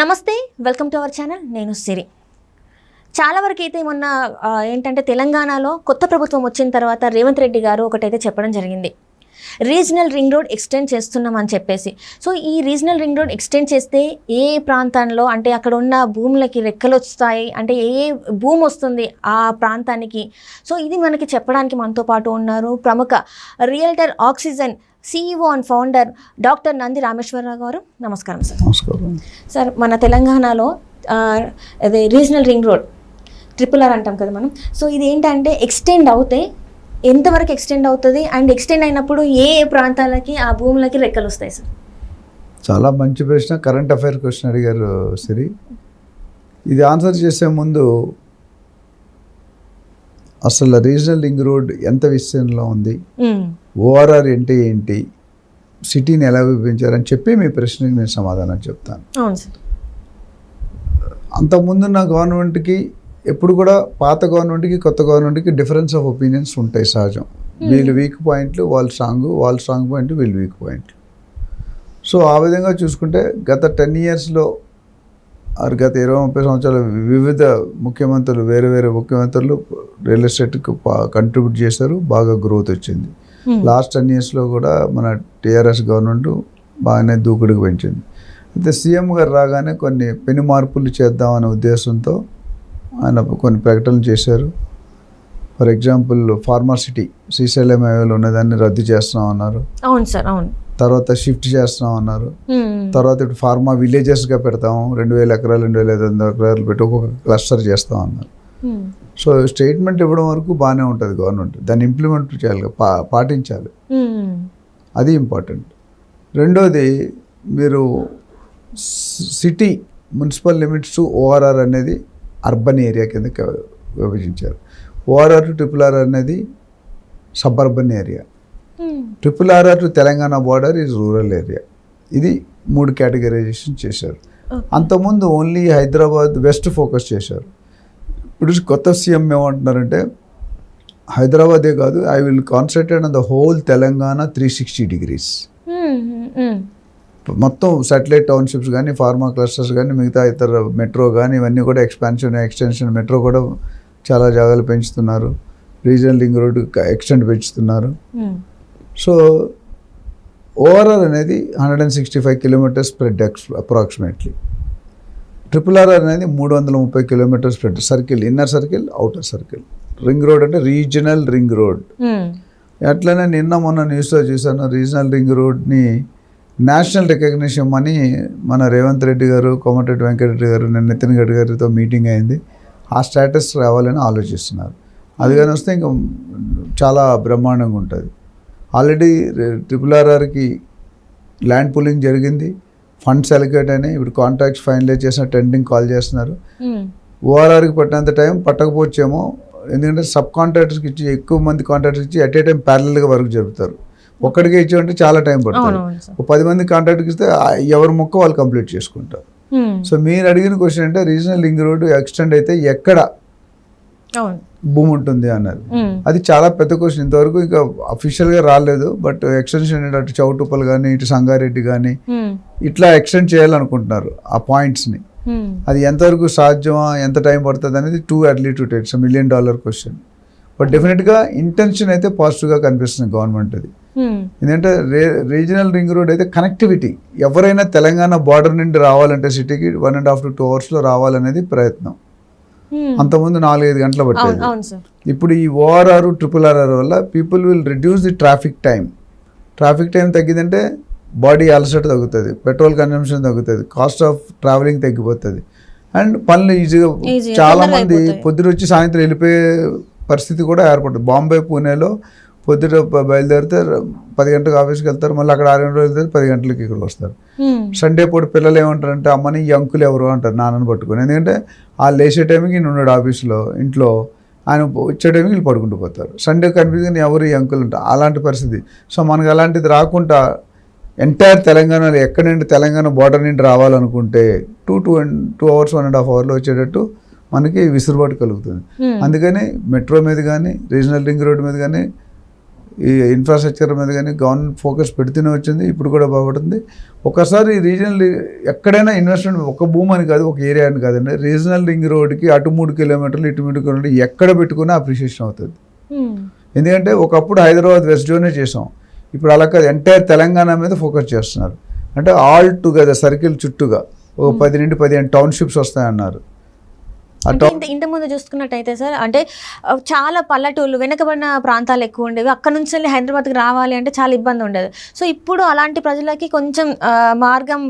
నమస్తే, welcome to our channel. నేను సిరి. చాలా వరకు అయితే మొన్న ఏంటంటే తెలంగాణలో కొత్త ప్రభుత్వం వచ్చిన తర్వాత రేవంత్ రెడ్డి గారు ఒకటైతే చెప్పడం జరిగింది, రీజనల్ రింగ్ రోడ్ ఎక్స్టెండ్ చేస్తున్నామని చెప్పేసి. సో ఈ రీజనల్ రింగ్ రోడ్ ఎక్స్టెండ్ చేస్తే ఏ ప్రాంతంలో అంటే అక్కడ ఉన్న భూములకి రెక్కలు వస్తాయి, అంటే ఏ భూమి వస్తుంది ఆ ప్రాంతానికి. సో ఇది మనకి చెప్పడానికి మనతో పాటు ఉన్నారు ప్రముఖ realtor oxygen CEO and founder doctor Nandi Rameshwar Rao గారు. నమస్కారం సార్. నమస్కారం సార్, మన తెలంగాణలో అదే రీజనల్ రింగ్ రోడ్ RRR అంటాం కదా మనం. సో ఇది ఏంటంటే ఎక్స్టెండ్ అవుతే ఎంతవరకు ఎక్స్టెండ్ అవుతుంది అండ్ ఎక్స్టెండ్ అయినప్పుడు ఏ ఏ ప్రాంతాలకి ఆ భూములకి రెక్కలు వస్తాయి సార్? చాలా మంచి ప్రశ్న, కరెంట్ అఫైర్ క్వశ్చన్ అడిగారు సిరి. ఇది ఆన్సర్ చేసే ముందు అసలు రీజనల్ రింగ్ రోడ్ ఎంత విస్తీర్ణంలో ఉంది, ORR అంటే ఏంటి, సిటీని ఎలా విభజించారని చెప్పి మీ ప్రశ్నకి నేను సమాధానం చెప్తాను. అవును సార్. అంతకుముందున్న గవర్నమెంట్కి ఎప్పుడు కూడా పాత గవర్నమెంట్కి కొత్త గవర్నమెంట్కి డిఫరెన్స్ ఆఫ్ ఒపీనియన్స్ ఉంటాయి సహజం. వీళ్ళు వీక్ పాయింట్లు వాళ్ళు స్ట్రాంగ్ పాయింట్లు వీళ్ళు వీక్ పాయింట్లు. సో ఆ విధంగా చూసుకుంటే గత 10 yearsలో గత 20-30 సంవత్సరాలు వివిధ ముఖ్యమంత్రులు వేరే ముఖ్యమంత్రులు రియల్ ఎస్టేట్కి కంట్రిబ్యూట్ చేశారు, బాగా గ్రోత్ వచ్చింది. లాస్ట్ 10 yearsలో కూడా మన TRS గవర్నమెంట్ బాగానే దూకుడుకు పెంచింది. అయితే సీఎం గారు రాగానే కొన్ని పెను మార్పులు చేద్దామనే ఉద్దేశంతో ఆయన కొన్ని ప్రకటనలు చేశారు. ఫర్ ఎగ్జాంపుల్ ఫార్మాసిటీ శ్రీశైలం హైవేలో ఉన్నదాన్ని రద్దు చేస్తున్నాం అన్నారు. అవును సార్, అవును. తర్వాత షిఫ్ట్ చేస్తున్నాం అన్నారు. తర్వాత ఇప్పుడు ఫార్మా విలేజెస్గా పెడతాము, 2000 ఎకరాలు 2500 ఎకరాలు పెట్టి ఒక్కొక్క క్లస్టర్ చేస్తాం అన్నారు. సో స్టేట్మెంట్ ఇవ్వడం వరకు బాగానే ఉంటుంది గవర్నమెంట్, దాన్ని ఇంప్లిమెంట్ చేయాలి, పాటించాలి, అది ఇంపార్టెంట్. రెండోది, మీరు city municipal limits to ORR అనేది అర్బన్ ఏరియా కింద విభజించారు. ORR టు RRR అనేది suburban area. RRR to Telangana border is rural area. ఇది 3 కేటగరైజేషన్ చేశారు. అంతకుముందు ఓన్లీ హైదరాబాద్ వెస్ట్ ఫోకస్ చేశారు. ఇప్పుడు కొత్త సీఎం ఏమంటున్నారంటే హైదరాబాదే కాదు, I will concentrate on the whole Telangana 360 degrees. మొత్తం సాటిలైట్ టౌన్షిప్స్ కానీ ఫార్మా క్లస్టర్స్ కానీ మిగతా ఇతర మెట్రో కానీ ఇవన్నీ కూడా ఎక్స్టెన్షన్ మెట్రో కూడా చాలా జాగాలు పెంచుతున్నారు, రీజనల్ రింగ్ రోడ్ ఎక్స్టెండ్ పెంచుతున్నారు. సో ORR అనేది 165 kilometers స్ప్రెడ్ అప్రాక్సిమేట్లీ. RRR అనేది 330 kilometers spread, circle, inner circle, outer circle. Ring road అంటే రీజనల్ రింగ్ రోడ్. అట్లనే నిన్న మొన్న న్యూస్లో చూసాను, రీజనల్ రింగ్ రోడ్ని నేషనల్ రికగ్నిషన్ అని మన రేవంత్ రెడ్డి గారు, కోమటిరెడ్డి వెంకటరెడ్డి గారు, నితిన్ గడ్కరీ గారితో మీటింగ్ అయింది. ఆ స్టేటస్ రావాలని ఆలోచిస్తున్నారు. అది కానీ వస్తే ఇంకా చాలా బ్రహ్మాండంగా ఉంటుంది. ఆల్రెడీ RRRకి ల్యాండ్ పూలింగ్ జరిగింది, ఫండ్స్ అలికేట్ అయినాయి, ఇప్పుడు కాంట్రాక్ట్స్ ఫైనలైజ్ చేసిన టెండరింగ్ కాల్ చేస్తున్నారు. ORRకి పట్టినంత టైం పట్టకపోవచ్చేమో, ఎందుకంటే సబ్ కాంట్రాక్టర్స్కి ఇచ్చి ఎక్కువ మంది కాంట్రాక్టర్స్ ఇచ్చి అట్ ఏ టైం ప్యారలల్గా వర్క్ జరుపుతారు. ఒక్కడికే ఇచ్చామంటే చాలా టైం పడుతుంది. 10 మంది కాంట్రాక్ట్కి ఇస్తే ఎవరి మొక్క వాళ్ళు కంప్లీట్ చేసుకుంటారు. సో మీరు అడిగిన క్వశ్చన్ అంటే రీజనల్ రింగ్ రోడ్ ఎక్స్టెండ్ అయితే ఎక్కడ భూమి ఉంటుంది అన్నది. అది చాలా పెద్ద క్వశ్చన్, ఇంతవరకు ఇంకా అఫీషియల్గా రాలేదు. బట్ ఎక్స్టెన్షన్ అటు చౌటుప్పల్ కానీ ఇటు సంగారెడ్డి కానీ ఇట్లా ఎక్స్టెండ్ చేయాలనుకుంటున్నారు ఆ పాయింట్స్ని. అది ఎంతవరకు సాధ్యమా, ఎంత టైం పడుతుంది అనేది too early to tell, $1 million question. But డెఫినెట్గా ఇంటెన్షన్ అయితే పాజిటివ్గా కనిపిస్తుంది గవర్నమెంట్ అది. ఎందుకంటే రీజనల్ రింగ్ రోడ్ అయితే కనెక్టివిటీ, ఎవరైనా తెలంగాణ బార్డర్ నుండి రావాలంటే సిటీకి 1.5 to 2 hours రావాలనేది ప్రయత్నం. అంతకుముందు 4-5 గంటలు పట్టేది. ఇప్పుడు ఈ ORR RRR వల్ల people will reduce the traffic time తగ్గిందంటే బాడీ అలసట తగ్గుతుంది, పెట్రోల్ కన్జంప్షన్ తగ్గుతుంది, కాస్ట్ ఆఫ్ ట్రావెలింగ్ తగ్గిపోతుంది, అండ్ పనులు ఈజీగా. చాలామంది పొద్దున వచ్చి సాయంత్రం వెళ్ళిపోయే పరిస్థితి కూడా ఏర్పడుతుంది. బాంబే, పూణేలో పొద్దున బయలుదేరితే 10 గంటలకు ఆఫీస్కి వెళ్తారు, మళ్ళీ అక్కడ 6 గంటలు వెళ్తారు, 10 గంటలకి ఇక్కడికి వస్తారు. సండే పూట పిల్లలు ఏమంటారంటే అమ్మని ఈ అంకులు ఎవరు అంటారు నాన్నని పట్టుకొని. ఎందుకంటే ఆ లేచే టైంకి ఈయన ఉన్నాడు ఆఫీస్లో, ఇంట్లో ఆయన వచ్చే టైంకి వీళ్ళు పడుకుంటూ పోతారు. సండే కనిపించింది ఎవరు ఈ అంకులు ఉంటారు, అలాంటి పరిస్థితి. సో మనకు అలాంటిది రాకుండా ఎంటైర్ తెలంగాణలో ఎక్కడి నుండి తెలంగాణ బార్డర్ నుండి రావాలనుకుంటే 2 hours 1.5 hours వచ్చేటట్టు మనకి విసురుబాటు కలుగుతుంది. అందుకని మెట్రో మీద కానీ రీజనల్ రింగ్ రోడ్ మీద కానీ ఈ ఇన్ఫ్రాస్ట్రక్చర్ మీద కానీ గవర్నమెంట్ ఫోకస్ పెడుతూనే వచ్చింది, ఇప్పుడు కూడా బాగుంటుంది. ఒకసారి రీజనల్ ఎక్కడైనా ఇన్వెస్ట్మెంట్ ఒక భూమి అని కాదు, ఒక ఏరియా అని కాదండి, రీజనల్ రింగ్ రోడ్కి అటు 3 కిలోమీటర్లు ఇటు 3 కిలోమీటర్లు ఎక్కడ పెట్టుకున్నా అప్రిషియేషన్ అవుతుంది. ఎందుకంటే ఒకప్పుడు హైదరాబాద్ వెస్ట్ జోనే చేసాం, ఇప్పుడు అలా కాదు, ఎంటైర్ తెలంగాణ మీద ఫోకస్ చేస్తున్నారు. అంటే ఆల్ టుగెదర్ సర్కిల్ చుట్టూగా ఒక 10 నుండి 15 టౌన్షిప్స్ వస్తాయన్నారు. అంటే ఇంతకుముందు చూసుకున్నట్టయితే సార్, అంటే చాలా పల్లెటూళ్ళు వెనకబడిన ప్రాంతాలు ఎక్కువ ఉండేవి, అక్కడ నుంచి వెళ్ళి హైదరాబాద్కి రావాలి అంటే చాలా ఇబ్బంది ఉండేది. సో ఇప్పుడు అలాంటి ప్రజలకి కొంచెం మార్గం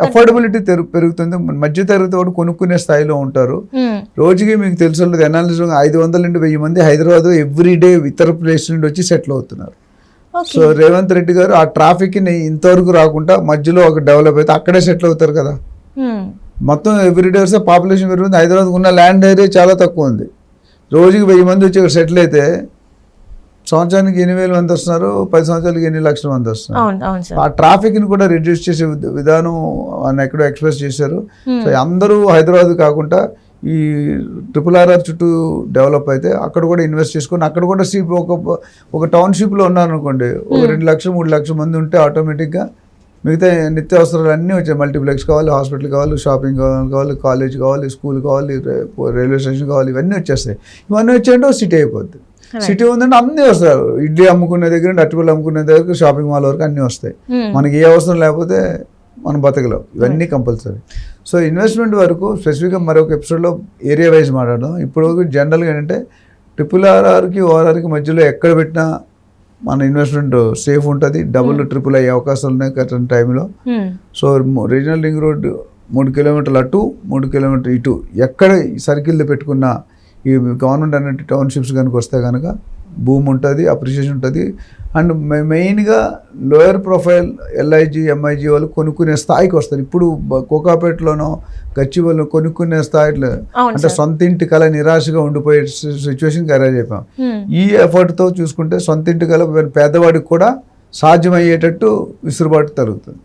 అఫోర్డబిలిటీ పెరుగుతుంది, మధ్య తరగతి వాడు కొనుక్కునే స్థాయిలో ఉంటారు. రోజుకి మీకు తెలుసు అనాలిసిస్ 500 నుండి 1000 మంది హైదరాబాద్ ఎవ్రీడే ఇతర ప్లేస్ నుండి వచ్చి సెటిల్ అవుతున్నారు. సో రేవంత్ రెడ్డి గారు ఆ ట్రాఫిక్ని ఇంతవరకు రాకుండా మధ్యలో ఒక డెవలప్ అయితే అక్కడే సెటిల్ అవుతారు కదా. మొత్తం ఎవ్రీడే వస్తే పాపులేషన్ పెరుగుతుంది, హైదరాబాద్ ఉన్న ల్యాండ్ ఏరియా చాలా తక్కువ ఉంది. రోజుకి 1000 మంది వచ్చి ఇక్కడ సెటిల్ అయితే సంవత్సరానికి 8,000 మంది వస్తున్నారు, 10 సంవత్సరాలకి 8 లక్షల మంది వస్తున్నారు. ఆ ట్రాఫిక్ని కూడా రిడ్యూస్ చేసే విధానం ఆయన ఎక్కడో ఎక్స్ప్రెస్ చేశారు. సో అందరూ హైదరాబాద్ కాకుండా ఈ RRR చుట్టూ డెవలప్ అయితే అక్కడ కూడా ఇన్వెస్ట్ చేసుకొని అక్కడ కూడా ఒక టౌన్షిప్లో ఉన్నారనుకోండి, ఒక 2 లక్షలు 3 లక్షల మంది ఉంటే ఆటోమేటిక్గా మిగతా నిత్యావసరాలు అన్నీ వచ్చాయి. మల్టీప్లెక్స్ కావాలి, హాస్పిటల్ కావాలి, షాపింగ్ కావాలి, కాలేజ్ కావాలి, స్కూల్ కావాలి, రైల్వే స్టేషన్ కావాలి, ఇవన్నీ వచ్చేస్తాయి. ఇవన్నీ వచ్చాయంటే సిటీ అయిపోద్ది. సిటీ ఉందంటే అన్నీ వస్తారు, ఇడ్లీ అమ్ముకునే దగ్గర నుండి అట్టుపల్లి అమ్ముకునే దగ్గర షాపింగ్ మాల్ వరకు అన్నీ వస్తాయి. మనకి ఏ అవసరం లేకపోతే మనం బతకలేం, ఇవన్నీ కంపల్సరీ. సో ఇన్వెస్ట్మెంట్ వరకు స్పెసిఫిక్గా మరొక ఎపిసోడ్లో ఏరియా వైజ్ మాట్లాడదాం. ఇప్పుడు జనరల్గా ఏంటంటే RRRకి ORRకి మధ్యలో ఎక్కడ పెట్టినా మన ఇన్వెస్ట్మెంట్ సేఫ్ ఉంటుంది, డబుల్ ట్రిపుల్ అయ్యే అవకాశాలు ఉన్నాయి కరెంట్ టైంలో. సో రీజనల్ రింగ్ రోడ్ 3 కిలోమీటర్లు అటు 3 కిలోమీటర్లు ఇటు ఎక్కడ సర్కిల్ పెట్టుకున్న ఈ గవర్నమెంట్ అనే టౌన్షిప్స్ కనుక వస్తే కనుక భూమి ఉంటుంది, అప్రిషియేషన్ ఉంటుంది. అండ్ మెయిన్గా లోయర్ ప్రొఫైల్ LIG MIG వాళ్ళు కొనుక్కునే స్థాయికి వస్తారు. ఇప్పుడు కోకాపేటలోనో గచ్చిబౌలిలో కొనుక్కునే స్థాయిలో అంటే సొంత ఇంటి కళ నిరాశగా ఉండిపోయే సిచ్యువేషన్కి అరేంజ్ అయిపోయాం. ఈ ఎఫర్ట్తో చూసుకుంటే సొంత ఇంటి కళ పేదవాడికి కూడా సాధ్యమయ్యేటట్టు విసురుబాటు తరుగుతుంది.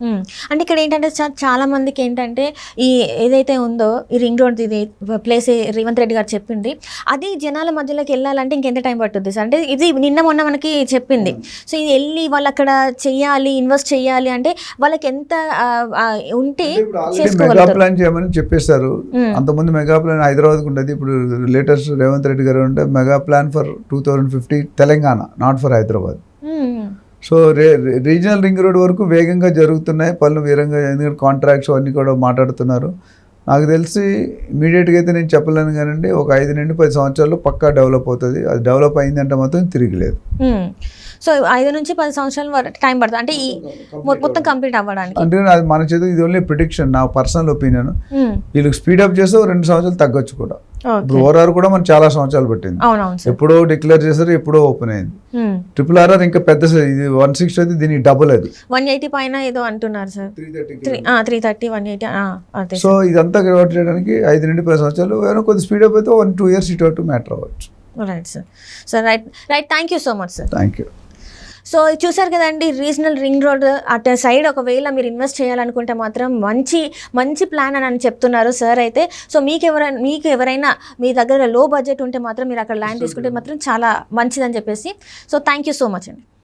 అంటే ఇక్కడ ఏంటంటే సార్, చాలా మందికి ఏంటంటే ఈ ఏదైతే ఉందో ఈ రింగ్ రోడ్ ఇది ప్లేస్ రేవంత్ రెడ్డి గారు చెప్పింది, అది జనాల మధ్యలోకి వెళ్ళాలంటే ఇంకెంత టైం పట్టుద్ది సార్? అంటే ఇది నిన్న మొన్న మనకి చెప్పింది. సో ఇది వెళ్ళి వాళ్ళు అక్కడ చెయ్యాలి, ఇన్వెస్ట్ చేయాలి అంటే వాళ్ళకి ఎంత ఉంటే మెగా ప్లాన్ చేయమని చెప్పేశారు. అంతకుముందు మెగా ప్లాన్ హైదరాబాద్కి ఉండేది, ఇప్పుడు లేటెస్ట్ రేవంత్ రెడ్డి గారు ఉంటే mega plan for 2050 Telangana, not for Hyderabad. So regional ring road వరకు వేగంగా జరుగుతున్నాయి పనులు, వేగంగా, ఎందుకంటే కాంట్రాక్ట్స్ అన్నీ కూడా మాట్లాడుతున్నారు. నాకు తెలిసి ఇమీడియట్గా అయితే నేను చెప్పలేను కానండి, ఒక 5 నుండి 10 సంవత్సరాల్లో పక్కా డెవలప్ అవుతుంది. అది డెవలప్ అయిందంటే మాత్రం తిరిగిలేదు. సో 5 నుంచి 10 సంవత్సరాల వరకు టైం పడుతుంది అంటే ఈ మొత్తం కంప్లీట్ అవ్వడానికి. అంటే అది మన చేతి, ఇది ఓన్లీ ప్రిడిక్షన్, నా పర్సనల్ ఒపీనియన్. వీళ్ళకి స్పీడప్ చేస్తే 2 సంవత్సరాలు తగ్గొచ్చు కూడా. ఇప్పుడు ORR కూడా మనం చాలా సంవత్సరాలు పట్టింది, ఎప్పుడో డిక్లేర్ చేశారు, ఎప్పుడో ఓపెన్ అయింది. RRR ఇంకా పెద్ద, ఇది 160 అయితే దీనికి డబుల్, అది 180 పైన ఏదో అంటున్నారు సార్, 330 180. సో ఇదంతా కన్వర్ట్ చేయడానికి 5 నుండి 10 సంవత్సరాలు, ఏమైనా కొద్ది స్పీడప్ అయితే 1-2 years ఇటు అటు మ్యాటర్ అవ్వచ్చు. Right sir. Sir right thank you so much sir. Thank you. So చూసారు కదండి, రీజనల్ రింగ్ రోడ్ అటు సైడ్ ఒకవేళ మీరు ఇన్వెస్ట్ చేయాలనుకుంటే మాత్రం మంచి ప్లాన్ అని చెప్తున్నారు సార్ అయితే. సో మీకు ఎవరైనా మీ దగ్గర లో బడ్జెట్ ఉంటే మాత్రం మీరు అక్కడ ల్యాండ్ తీసుకుంటే మాత్రం చాలా మంచిదని చెప్పేసి. So thank you so much అండి.